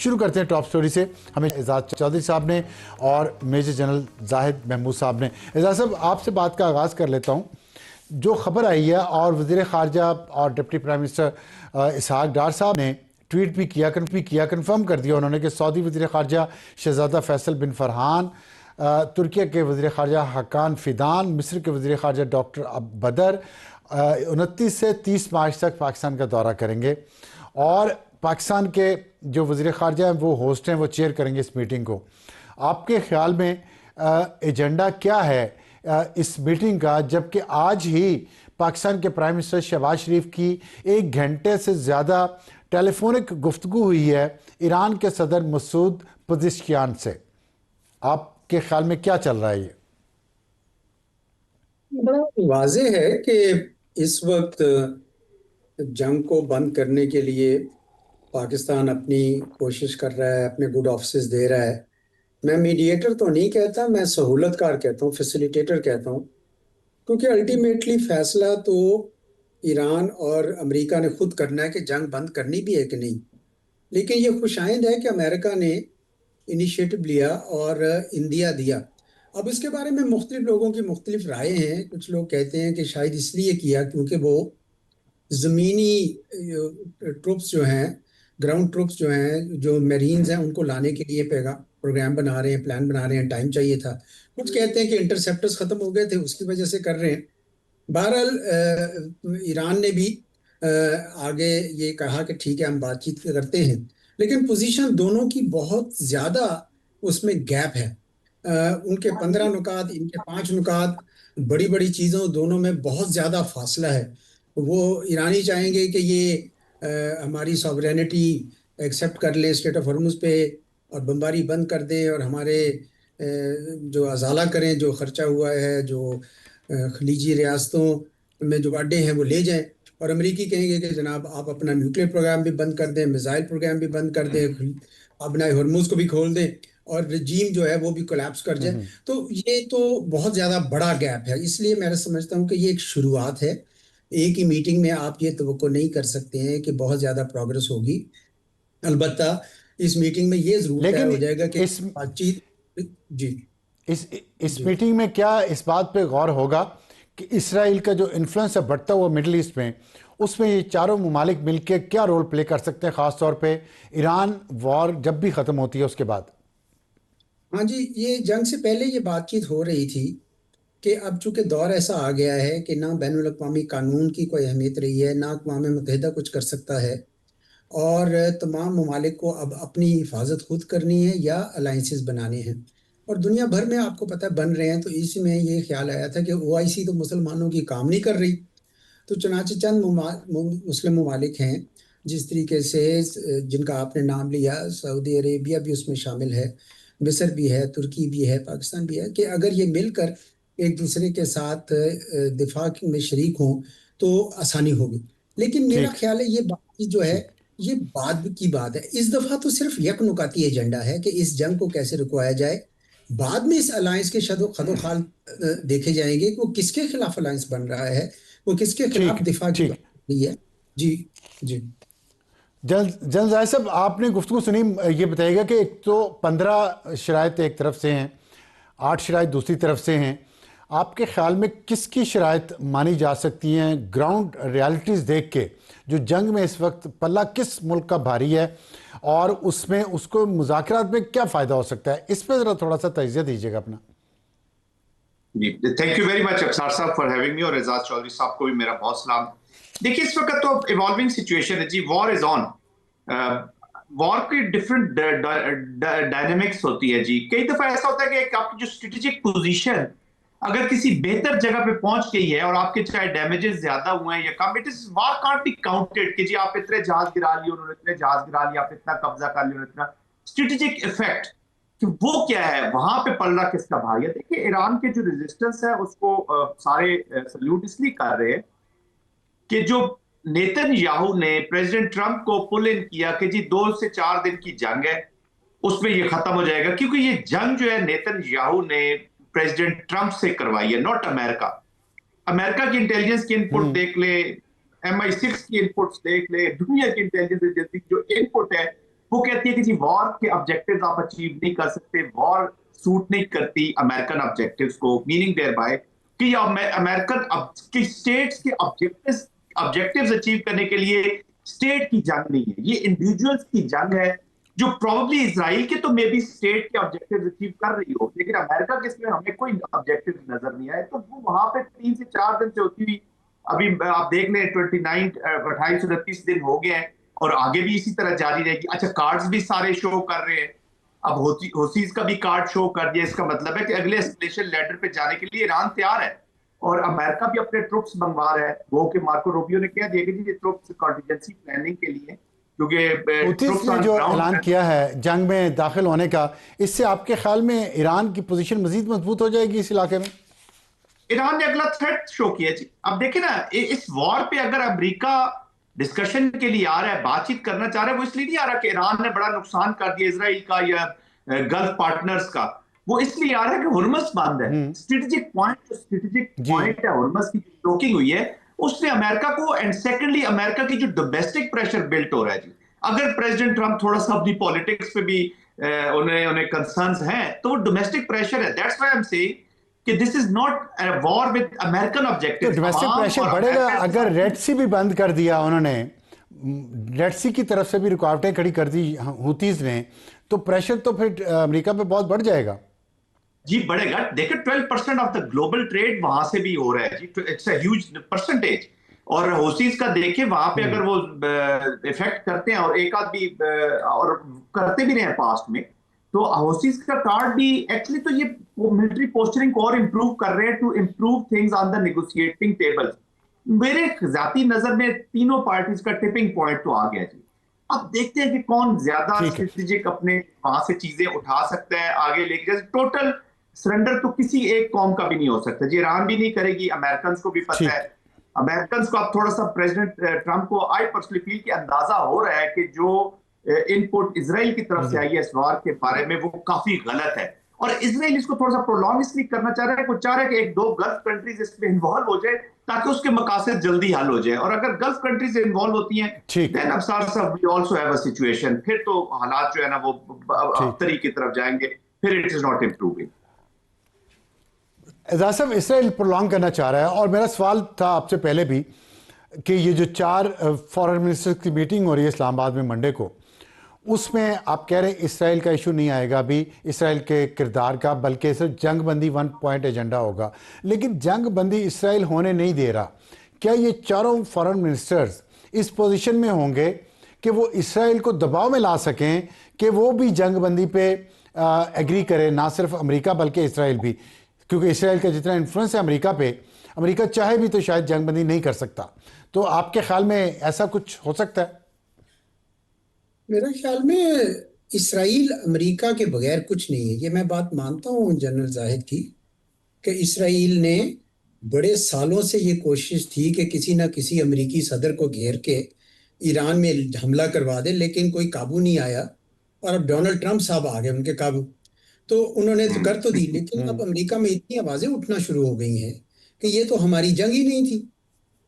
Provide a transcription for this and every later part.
शुरू करते हैं टॉप स्टोरी से। हमें एजाज चौधरी साहब ने और मेजर जनरल जाहिद महमूद साहब ने। एजाज साहब, आपसे बात का आगाज़ कर लेता हूँ। जो खबर आई है और वज़ीर ख़ारजा और डिप्टी प्राइम मिनिस्टर इसहाक डार साहब ने ट्वीट भी किया, कंफर्म कर दिया उन्होंने कि सऊदी वज़ीर ख़ारजा शहज़ादा फैसल बिन फरहान, तुर्किया के वज़ीर ख़ारजा हकान फ़िदान, मिस्र के वज़ीर ख़ारजा डॉक्टर बदर 29 से 30 मार्च तक पाकिस्तान का दौरा करेंगे और पाकिस्तान के जो वज़ीर ख़ारजा हैं वो होस्ट हैं, वो चेयर करेंगे इस मीटिंग को। आपके ख़्याल में एजेंडा क्या है इस मीटिंग का, जबकि आज ही पाकिस्तान के प्राइम मिनिस्टर शहबाज शरीफ की 1 घंटे से ज़्यादा टेलीफोनिक गुफ्तगू हुई है ईरान के सदर मसूद पज़ेश्कियान से। आपके ख्याल में क्या चल रहा है? ये बड़ा वाज़ेह है कि इस वक्त जंग को बंद करने के लिए पाकिस्तान अपनी कोशिश कर रहा है, अपने गुड ऑफिस दे रहा है। मैं मीडिएटर तो नहीं कहता, मैं सहूलतकार कहता हूँ, फैसिलिटेटर कहता हूँ, क्योंकि अल्टीमेटली फैसला तो ईरान और अमेरिका ने खुद करना है कि जंग बंद करनी भी है कि नहीं। लेकिन ये खुशाइंद है कि अमेरिका ने इनिशिएटिव लिया और इंदिया दिया। अब इसके बारे में मुख्तलिफ लोगों की मुख्तलिफ राय हैं। कुछ लोग कहते हैं कि शायद इसलिए किया क्योंकि वो ज़मीनी ट्रुप्स जो हैं, ग्राउंड ट्रुप्स जो हैं, जो मेरीन्स हैं, उनको लाने के लिए प्रोग्राम बना रहे हैं, प्लान बना रहे हैं, टाइम चाहिए था। कुछ कहते हैं कि इंटरसेप्टर्स ख़त्म हो गए थे, उसकी वजह से कर रहे हैं। बहरहाल ईरान ने भी आगे ये कहा कि ठीक है, हम बातचीत करते हैं, लेकिन पोजीशन दोनों की बहुत ज़्यादा उसमें गैप है। उनके 15 नुकात, इनके 5 नुकात, बड़ी बड़ी चीज़ों दोनों में बहुत ज़्यादा फासला है। वो ईरानी चाहेंगे कि ये हमारी सॉवरेनिटी एक्सेप्ट कर ले स्टेट ऑफ हॉर्मुज़ पे और बमबारी बंद कर दें और हमारे जो अजाला करें, जो खर्चा हुआ है, जो खलीजी रियासतों में जो अड्डे हैं वो ले जाएं। और अमेरिकी कहेंगे कि जनाब आप अपना न्यूक्लियर प्रोग्राम भी बंद कर दें, मिसाइल प्रोग्राम भी बंद कर दें, अपना हॉर्मुज़ को भी खोल दें और रजीम जो है वो भी कोलैप्स कर जाए। तो ये तो बहुत ज़्यादा बड़ा गैप है। इसलिए मैं समझता हूँ कि ये एक शुरुआत है। एक ही मीटिंग में आप ये तवक्को नहीं कर सकते हैं कि बहुत ज़्यादा प्रोग्रेस होगी। अलबत्ता इस मीटिंग में ये ज़रूर तय लेकिन हो जाएगा कि इस बातचीत। जी इस जी मीटिंग में क्या इस बात पे गौर होगा कि इसराइल का जो इन्फ्लुएंस है बढ़ता हुआ मिडिल ईस्ट में, उसमें ये चारों ममालिक मिलकर क्या रोल प्ले कर सकते हैं, ख़ास तौर पे ईरान वॉर जब भी ख़त्म होती है उसके बाद? हाँ जी, ये जंग से पहले ये बातचीत हो रही थी कि अब चूंकि दौर ऐसा आ गया है कि ना बैनुल अक़वामी कानून की कोई अहमियत रही है, ना अक़वाम मुत्तहिदा कुछ कर सकता है, और तमाम ममालिक को अब अपनी हिफाजत खुद करनी है या अलाइंसेस बनाने हैं। और दुनिया भर में आपको पता है बन रहे हैं। तो इसी में ये ख्याल आया था कि OIC तो मुसलमानों की काम नहीं कर रही, तो चुनाचे चंद मुस्लिम ममालिक हैं जिस तरीके से जिनका आपने नाम लिया, सऊदी अरेबिया भी उसमें शामिल है, मिस्र भी है, तुर्की भी है, पाकिस्तान भी है, कि अगर ये मिलकर एक दूसरे के साथ दिफा में शरीक हों तो आसानी होगी। लेकिन मेरा ठीक ख्याल है ये बात जो है ठीक ये बाद की बात है। इस दफा तो सिर्फ यकनुकाती एजेंडा है कि इस जंग को कैसे रुकवाया जाए। बाद में इस अलायंस के खदोखाल देखे जाएंगे कि वो किसके खिलाफ अलायंस बन रहा है, वो किसके खिलाफ ठीक दिफा की बात ठीक कर रही है। जी जी जनरल जाहिद साहब, आपने गुफ्तगू सुनी, ये बताइएगा कि एक तो 15 शराइत एक तरफ से हैं, 8 शराइत दूसरी तरफ से हैं। आपके ख्याल में किसकी शराइत मानी जा सकती हैं ग्राउंड रियलिटीज़ देख के, जो जंग में इस वक्त पल्ला किस मुल्क का भारी है और उसमें उसको मुज़ाकरात में क्या फ़ायदा हो सकता है? इस पर ज़रा थोड़ा सा तजिया दीजिएगा अपना। जी, thank you very much Afsar साहब फॉर हैविंग मी, और एजाज चौधरी साहब को भी मेरा बहुत सलाम। देखिए, इस वक्त तो इवॉल्विंग सिचुएशन है जी, वॉर इज ऑन। वॉर की डिफरेंट डायनेमिक्स होती है जी। कई दफा ऐसा होता है कि आपकी जो स्ट्रेटेजिक पोजीशन अगर किसी बेहतर जगह पे पहुंच गई है और आपके चाहे डैमेजेस ज्यादा हुए हैं या कम, it is war can't be counted कि जी आप इतने जहाज गिरा लिए, उन्होंने इतने जहाज गिरा लिया, आप इतना कब्जा कर लिया, उन्होंने इतना। स्ट्रेटेजिक इफेक्ट कि वो क्या है, वहां पे पल्ला किसका भारी है। देखिए, ईरान के जो रेजिस्टेंस है उसको सारे सल्यूट इसलिए कर रहे हैं कि जो नेतन्याहू ने प्रेसिडेंट ट्रंप को पुल इन किया कि जी 2 से 4 दिन की जंग है, उसमें ये खत्म हो जाएगा, क्योंकि ये जंग जो है नेतन्याहू ने प्रेसिडेंट ट्रंप से करवाई है, नॉट अमेरिका। अमेरिका की इंटेलिजेंस की इनपुट देख ले, MI6 की इनपुट्स देख ले, दुनिया की इंटेलिजेंस एजेंसी की जो इनपुट है वो कहती है कि जी वॉर के ऑब्जेक्टिव्स आप अचीव नहीं कर सकते, वॉर सूट नहीं करती अमेरिकन ऑब्जेक्टिव्स को, मीनिंग देयर बाय कि अमेरिकन की स्टेट्स के ऑब्जेक्टिव्स अचीव करने के लिए स्टेट की जंग नहीं है, ये इंडिविजुअल्स की जंग है, जो प्रोबेबली इजराइल के तो मे बी स्टेट के ऑब्जेक्टिव्स अचीव कर रही हो, लेकिन अमेरिका के इसमें हमें कोई ऑब्जेक्टिव नजर नहीं आए। तो वो वहां पे 3 से 4 दिन से होती हुई, अभी आप देख लें 28-29 दिन हो गए हैं और आगे भी इसी तरह जारी रहेगी। अच्छा, कार्ड्स भी सारे शो कर रहे हैं, अब होसीज का भी कार्ड शो कर दिया, इसका मतलब है कि अगले एस्केलेशन लेडर पे जाने के लिए ईरान तैयार है और अमेरिका भी अपने ट्रुप्स मंगवा रहा है। वो कि मार्को रूबियो ने कह दिया कि ये ट्रुप्स कॉन्टिजेंसी प्लानिंग के लिए, क्योंकि हुतीस ने जो ऐलान किया है जंग में दाखिल होने का, इससे आपके ख्याल में ईरान की पोजीशन मजीद मजबूत हो जाएगी इस इलाके में? ईरान ने अगला थ्रेट शो किया जी। अब देखिए ना, इस वॉर पे अगर अमेरिका डिस्कशन के लिए आ रहा है, बातचीत करना चाह रहा है, वो इसलिए नहीं आ रहा कि ईरान ने बड़ा नुकसान कर दिया इसराइल का या गल्फ पार्टनर्स का, वो इसलिए आ रहा है कि हुर्मस बंद है। स्ट्रेटेजिक पॉइंट है हुर्मस की ब्लॉकिंग हुई है, उसने अमेरिका को, एंड सेकेंडली अमेरिका की जो डोमेस्टिक प्रेशर बिल्ट हो रहा है जी, अगर प्रेसिडेंट ट्रंप थोड़ा सा अपनी पॉलिटिक्स पे भी उन्हें कंसर्न्स हैं, तो वो डोमेस्टिक प्रेशर है। That's why I am saying कि this is not a war with American objectives. तो डोमेस्टिक प्रेशर बढ़ेगा अगर रेड सी भी बंद कर दिया उन्होंने, रेड सी की तरफ से भी रुकावटें खड़ी कर दी हुतीज ने, तो प्रेशर तो फिर अमेरिका पे बहुत बढ़ जाएगा जी। बढ़ेगा, देखिए 12% ऑफ द ग्लोबल ट्रेड वहां से भी हो रहा है जी, इट्स अ ह्यूज परसेंटेज। और होसीज का देखिए वहां पे अगर वो इफेक्ट करते हैं और एक आध भी और करते भी रहे हैं पास्ट में, तो होसीज का कार्ड भी एक्चुअली तो ये मिलिट्री पोस्चरिंग को और इंप्रूव कर रहे हैं to improve things on the negotiating table. मेरे जाती नजर में तीनों पार्टीज का टिपिंग पॉइंट तो आ गया जी। अब देखते हैं कि कौन ज्यादा स्ट्रेटेजिक अपने वहां से चीजें उठा सकता है आगे लेके। जैसे टोटल सरेंडर तो किसी एक कौम का भी नहीं हो सकता जी, ईरान भी नहीं करेगी, अमेरिकन को भी पता है। अमेरिकन को अब थोड़ा सा प्रेसिडेंट ट्रंप को आई पर्सनली फील कि अंदाजा हो रहा है कि जो इनपुट इजराइल की तरफ से आई है इस वार के बारे में वो काफी गलत है, और इजराइल इसको थोड़ा सा प्रोलॉन्ग इसलिए करना चाह रहा है, वो चाह रहा है कि एक दो गल्फ कंट्रीज इसमें इन्वॉल्व हो जाए ताकि उसके मकासद जल्दी हल हो जाए। और अगर गल्फ कंट्रीज इन्वॉल्व होती हैं देन अब we also have a situation, फिर तो हालात जो है ना वो अबतरी की तरफ जाएंगे, फिर it is not improving. Ejaz साहब, इसराइल प्रोलॉन्ग करना चाह रहा है, और मेरा सवाल था आपसे पहले भी कि ये जो 4 फॉरेन मिनिस्टर्स की मीटिंग हो रही है इस्लामाबाद में मंडे को, उसमें आप कह रहे हैं इसराइल का इशू नहीं आएगा अभी, इसराइल के किरदार का, बल्कि सिर्फ जंग बंदी 1 पॉइंट एजेंडा होगा। लेकिन जंग बंदी इसराइल होने नहीं दे रहा। क्या ये चारों फॉरेन मिनिस्टर्स इस पोजीशन में होंगे कि वो इसराइल को दबाव में ला सकें कि वो भी जंग बंदी पे एग्री करे, ना सिर्फ अमेरिका बल्कि इसराइल भी? क्योंकि इसराइल का जितना इन्फ्लुएंस है अमेरिका पे, अमेरिका चाहे भी तो शायद जंग बंदी नहीं कर सकता। तो आपके ख्याल में ऐसा कुछ हो सकता है? मेरे ख्याल में इसराइल अमेरिका के बगैर कुछ नहीं है। ये मैं बात मानता हूँ जनरल जाहिद की, कि इसराइल ने बड़े सालों से ये कोशिश थी कि किसी ना किसी अमेरिकी सदर को घेर के ईरान में हमला करवा दे, लेकिन कोई काबू नहीं आया, और अब डोनाल्ड ट्रंप साहब आ गए उनके काबू, तो उन्होंने तो कर तो दी। लेकिन अब अमेरिका में इतनी आवाजें उठना शुरू हो गई हैं कि ये तो हमारी जंग ही नहीं थी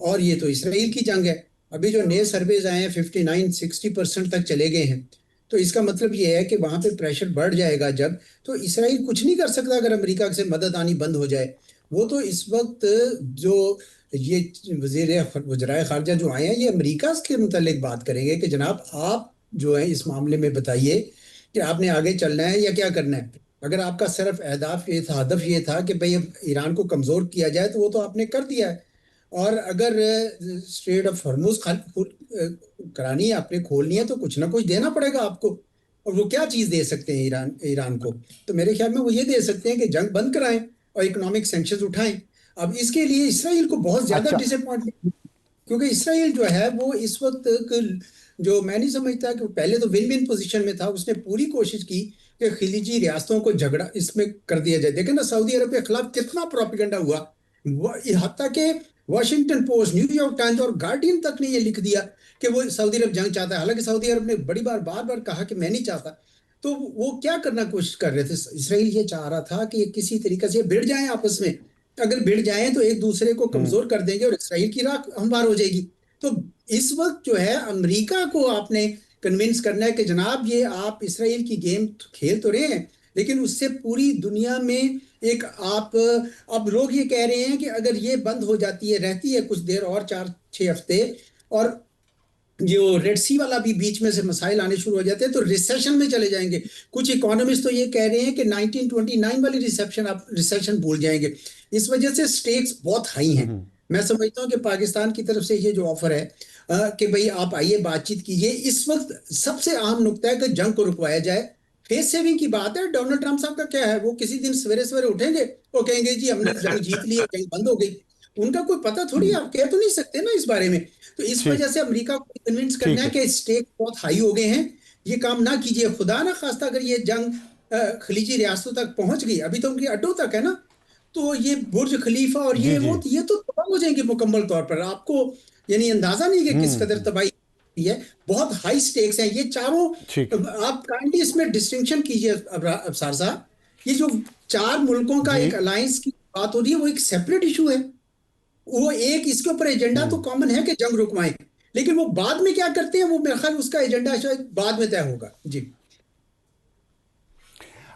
और ये तो इसराइल की जंग है। अभी जो नए सर्वेज आए हैं 59-60% तक चले गए हैं, तो इसका मतलब ये है कि वहां पे प्रेशर बढ़ जाएगा जब, तो इसराइल कुछ नहीं कर सकता अगर अमेरिका से मदद आनी बंद हो जाए। वो तो इस वक्त जो ये वज़ीर ख़ारजा जो आए हैं, ये अमेरिका के मुतालिक बात करेंगे कि जनाब आप जो है इस मामले में बताइए कि आपने आगे चलना है या क्या करना है। अगर आपका सिर्फ अहदाफ ये था, हदफ ये था कि भाई ईरान को कमज़ोर किया जाए, तो वो तो आपने कर दिया है। और अगर स्ट्रेट ऑफ हॉर्मुज़ करानी है, आपने खोलनी है, तो कुछ ना कुछ देना पड़ेगा आपको। और वो क्या चीज़ दे सकते हैं ईरान को? तो मेरे ख्याल में वो ये दे सकते हैं कि जंग बंद कराएं और इकोनॉमिक सैंक्शंस उठाएं। अब इसके लिए इसराइल को बहुत ज़्यादा डिसअपॉइंटमेंट, क्योंकि इसराइल जो है वो इस वक्त जो मैं नहीं समझता कि पहले तो विन विन पोजीशन में था। उसने पूरी कोशिश की कि खिलीजी रियासतों को झगड़ा इसमें कर दिया जाए। देखें ना सऊदी अरब के खिलाफ कितना प्रोपेगेंडा हुआ, हत्ता के वॉशिंगटन पोस्ट, न्यूयॉर्क टाइम्स और गार्डियन तक ने ये लिख दिया कि वो सऊदी अरब जंग चाहता है। हालांकि सऊदी अरब ने बार बार कहा कि मैं नहीं चाहता। तो वो क्या करना कोशिश कर रहे थे? इसराइल ये चाह रहा था कि किसी तरीके से भिड़ जाएं आपस में। अगर भिड़ जाएं तो एक दूसरे को कमजोर कर देंगे और इसराइल की राख हमवार हो जाएगी। तो इस वक्त जो है अमेरिका को आपने कन्विंस करना है कि जनाब ये आप इसराइल की गेम खेल तो रहे हैं, लेकिन उससे पूरी दुनिया में एक आप अब लोग ये कह रहे हैं कि अगर ये बंद हो जाती है, रहती है कुछ देर और 4-6 हफ्ते, और जो रेड सी वाला भी बीच में से मसाइल आने शुरू हो जाते हैं, तो रिसेशन में चले जाएंगे। कुछ इकोनॉमिस्ट तो ये कह रहे हैं कि 1929 वाली रिसेशन भूल जाएंगे। इस वजह से स्टेक्स बहुत हाई हैं। मैं समझता हूं कि पाकिस्तान की तरफ से ये जो ऑफर है कि भाई आप आइए बातचीत कीजिए, इस वक्त सबसे अहम नुकता है कि जंग को रुकवाया जाए। फेस सेविंग की बात है। डोनाल्ड ट्रंप साहब का क्या है, वो किसी दिन सवेरे सवेरे उठेंगे, वो कहेंगे जी हमने जंग जीत ली है, जंग बंद हो गई। उनका कोई पता थोड़ी, आप कह तो नहीं सकते ना इस बारे में। तो इस ठीक वजह से अमेरिका को कन्विंस करना ठीक है है। कि स्टेक बहुत हाई हो गए हैं, ये काम ना कीजिए। खुदा ना खास्ता अगर ये जंग खलीजी रियासतों तक पहुंच गई, अभी तो उनकी अड्डों तक है ना, तो ये बुर्ज खलीफा और जी ये जी वो ये तो तबाह हो जाएंगे मुकम्मल तौर पर। आपको यानी अंदाजा नहीं कि किस कदर तबाही है। बहुत हाई स्टेक्स हैं ये चारों। ठीक आप काइंडली इसमें डिस्टिंक्शन कीजिए अफसार साहब, ये जो 4 मुल्कों का जी एक अलायंस की बात हो रही है, वो एक सेपरेट इशू है। वो एक इसके ऊपर एजेंडा तो कॉमन है कि जंग रुकवाएं, लेकिन वो बाद में क्या करते हैं, वो मेरे ख्याल उसका एजेंडा शायद बाद में तय होगा। जी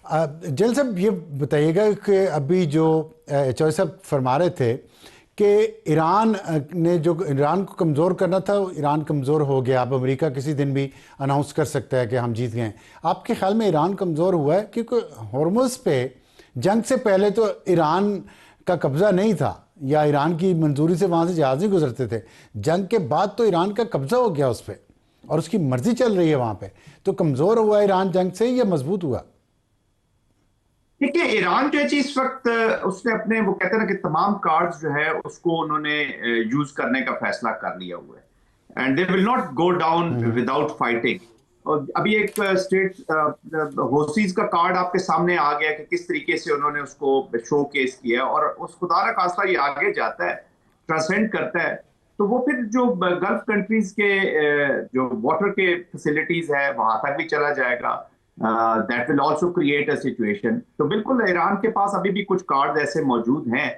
जल साहब ये बताइएगा कि अभी जो चौधरी साहब फरमा रहे थे कि ईरान ने जो ईरान को कमज़ोर करना था, ईरान कमज़ोर हो गया। अब अमेरिका किसी दिन भी अनाउंस कर सकता है कि हम जीत गए। आपके ख्याल में ईरान कमज़ोर हुआ है? क्योंकि हॉर्मुज़ पे जंग से पहले तो ईरान का कब्ज़ा नहीं था, या ईरान की मंजूरी से वहाँ से जहाज़ नहीं गुजरते थे। जंग के बाद तो ईरान का कब्ज़ा हो गया उस पर, और उसकी मर्ज़ी चल रही है वहाँ पे। तो कमज़ोर हुआ ईरान जंग से या मजबूत हुआ? देखिए, ईरान जो है जी इस वक्त उसने अपने, वो कहते हैं ना कि तमाम कार्ड्स जो है उसको उन्होंने यूज करने का फैसला कर लिया हुआ है, and they will not go down without fighting. और अभी एक स्टेट होसीज का कार्ड आपके सामने आ गया कि किस तरीके से उन्होंने उसको शो केस किया, और उस खुदा ना खास्ता ये आगे जाता है, ट्रांसेंड करता है, तो वो फिर जो गल्फ कंट्रीज के जो वाटर के फैसिलिटीज है वहां तक भी चला जाएगा। That will also create a situation. तो बिल्कुल ईरान के पास अभी भी कुछ कार्ड ऐसे मौजूद हैं।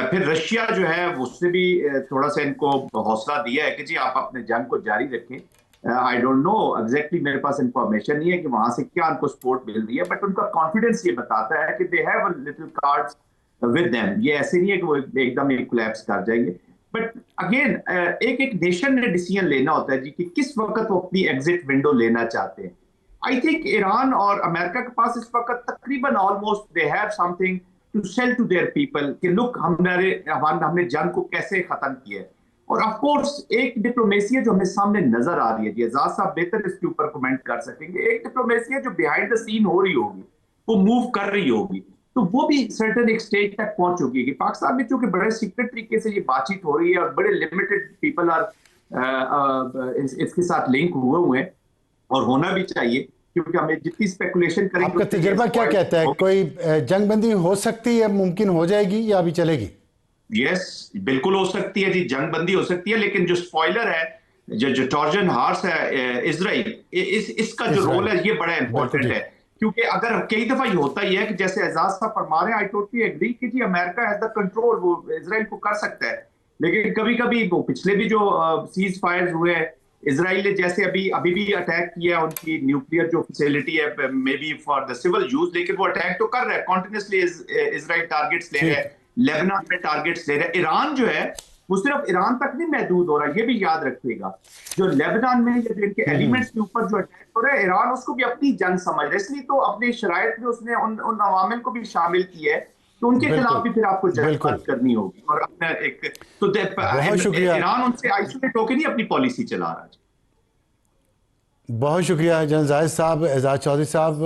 फिर रशिया जो है उसने भी थोड़ा सा इनको हौसला दिया है कि जी आप अपने जंग को जारी रखें। आई डोंट नो एग्जैक्टली, मेरे पास इंफॉर्मेशन नहीं है कि वहां से क्या उनको सपोर्ट मिल रही है, बट उनका कॉन्फिडेंस ये बताता है कि they have a little cards with them. ये ऐसे नहीं है कि वो एकदम ही कोलैप्स कर जाएंगे। बट अगेन एक एक नेशन ने डिसीजन लेना होता है जी कि किस वक्त वो अपनी एग्जिट विंडो लेना चाहते हैं। आई थिंक ईरान और अमेरिका के पास इस वक्त तकरीबन almost they have something to sell to their people कि लुक हमने जंग को कैसे खत्म किया है। और ऑफ कोर्स एक डिप्लोमेसी है जो हमें सामने नजर आ रही है, एजाज साहब बेहतर इसके ऊपर कमेंट कर सकेंगे। एक डिप्लोमेसी है जो बिहाइंड द सीन हो रही होगी, वो मूव कर रही होगी, तो वो भी सर्टेन एक स्टेज तक पहुंच चुकी है कि पाकिस्तान में चूंकि बड़े सीक्रेट तरीके से ये बातचीत हो रही है और बड़े लिमिटेड पीपल आर इसके साथ लिंक हुए हैं, और होना भी चाहिए, क्योंकि हमें जितनी स्पेकुलेशन करेंगे। आपका तजुर्बा क्या कहता है, कोई जंगबंदी हो सकती है, मुमकिन हो जाएगी या अभी चलेगी? यस, बिल्कुल हो सकती है जी, जंगबंदी हो सकती है, लेकिन जो स्पॉइलर है, जो ट्रोजन हॉर्स है इजराइल, इसका जो रोल है ये बड़ा इंपॉर्टेंट है। क्योंकि अगर कई दफा ये होता ही है कि जैसे एजाज साहब फरमा रहे हैं, आई टोटली एग्री कि जी अमेरिका हैज द कंट्रोल, वो इजराइल को कर सकता है, लेकिन कभी कभी वो पिछले भी जो सीज फायर्स हुए, इजराइल ने जैसे अभी भी अटैक किया उनकी न्यूक्लियर जो फैसिलिटी है, may be for the civil use, लेकिन वो अटैक तो कर रहा है कॉन्टिन्यूसली। इजराइल टारगेट्स ले रहा है, लेबनान में टारगेट्स ले रहा है। ईरान जो है वो सिर्फ ईरान तक नहीं महदूद हो रहा, ये भी याद रखिएगा। जो लेबनान में या जिनके एलिमेंट्स के ऊपर जो अटैक हो रहा है, ईरान उसको भी अपनी जंग समझ रहा है, इसलिए तो अपनी शराइत में उसने उन अवामिल को भी शामिल किया है, तो उनके खिलाफ भी फिर आपको जंग करनी होगी। और अपना एक तो ईरान उनसे आइसोलेट होकर नहीं अपनी पॉलिसी चला रहा है। बहुत शुक्रिया जनरल जाहिद साहब, एजाज चौधरी साहब।